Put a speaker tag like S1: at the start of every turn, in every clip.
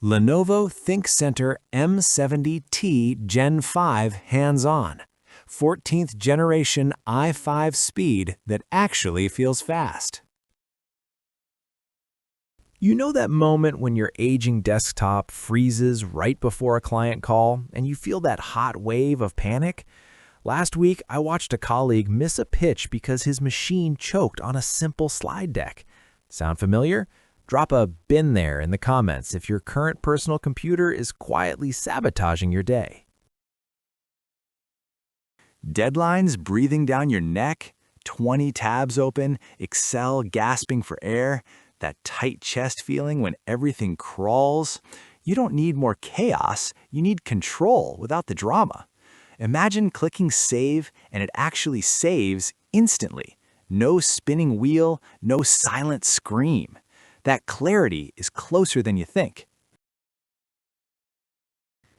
S1: Lenovo ThinkCentre M70t Gen 5 hands-on. 14th generation i5 speed that actually feels fast. You know that moment when your aging desktop freezes right before a client call and you feel that hot wave of panic? Last week, I watched a colleague miss a pitch because his machine choked on a simple slide deck. Sound familiar? Drop a "been there" in the comments if your current personal computer is quietly sabotaging your day. Deadlines breathing down your neck, 20 tabs open, Excel gasping for air, that tight chest feeling when everything crawls. You don't need more chaos, you need control without the drama. Imagine clicking save and it actually saves instantly. No spinning wheel, no silent scream. That clarity is closer than you think.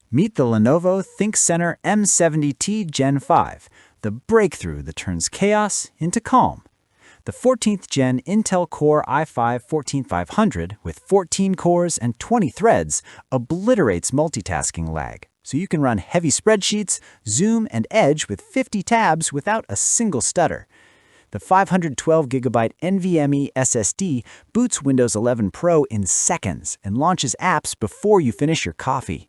S1: Meet the Lenovo ThinkCentre M70t Gen 5, the breakthrough that turns chaos into calm. The 14th Gen Intel Core i5-14500 with 14 cores and 20 threads obliterates multitasking lag, so you can run heavy spreadsheets, Zoom, and Edge with 50 tabs without a single stutter. The 512GB NVMe SSD boots Windows 11 Pro in seconds and launches apps before you finish your coffee.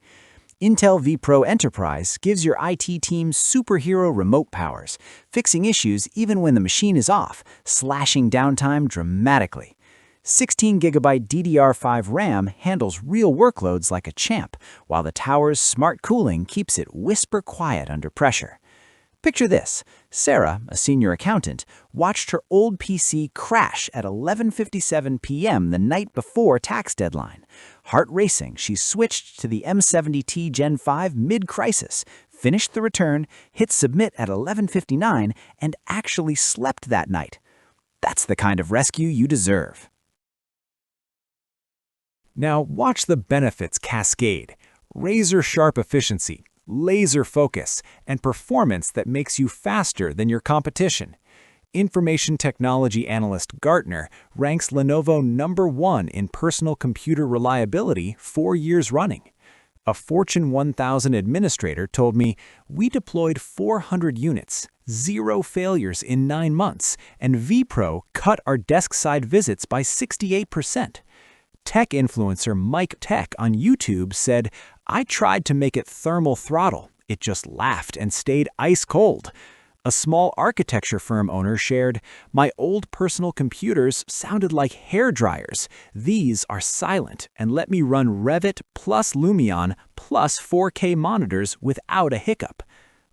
S1: Intel vPro Enterprise gives your IT team superhero remote powers, fixing issues even when the machine is off, slashing downtime dramatically. 16GB DDR5 RAM handles real workloads like a champ, while the tower's smart cooling keeps it whisper quiet under pressure. Picture this. Sarah, a senior accountant, watched her old PC crash at 11:57 p.m. the night before tax deadline. Heart racing, she switched to the M70t Gen 5 mid-crisis, finished the return, hit submit at 11:59, and actually slept that night. That's the kind of rescue you deserve. Now watch the benefits cascade. Razor-sharp efficiency, laser focus, and performance that makes you faster than your competition. Information technology analyst Gartner ranks Lenovo #1 in personal computer reliability 4 years running. A Fortune 1000 administrator told me, "We deployed 400 units, 0 failures in 9 months, and vPro cut our desk-side visits by 68%. Tech influencer Mike Tech on YouTube said, "I tried to make it thermal throttle. It just laughed and stayed ice cold." A small architecture firm owner shared, "My old personal computers sounded like hair dryers. These are silent and let me run Revit plus Lumion plus 4K monitors without a hiccup."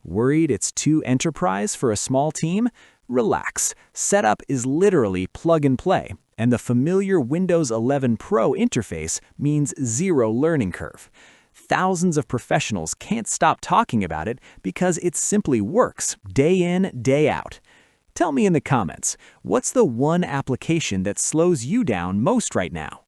S1: Worried it's too enterprise for a small team? Relax. Setup is literally plug and play, and the familiar Windows 11 Pro interface means zero learning curve. Thousands of professionals can't stop talking about it because it simply works day in, day out. Tell me in the comments, what's the one application that slows you down most right now?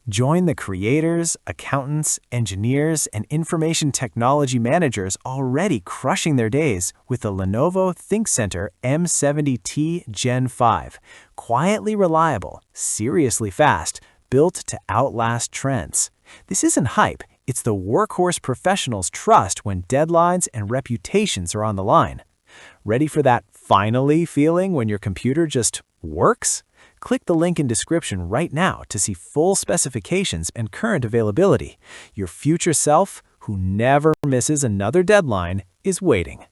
S1: Join the creators, accountants, engineers, and information technology managers already crushing their days with the Lenovo ThinkCentre M70t Gen 5. Quietly reliable, seriously fast, built to outlast trends. This isn't hype, it's the workhorse professionals trust when deadlines and reputations are on the line. Ready for that finally feeling when your computer just works? Click the link in description right now to see full specifications and current availability. Your future self, who never misses another deadline, is waiting.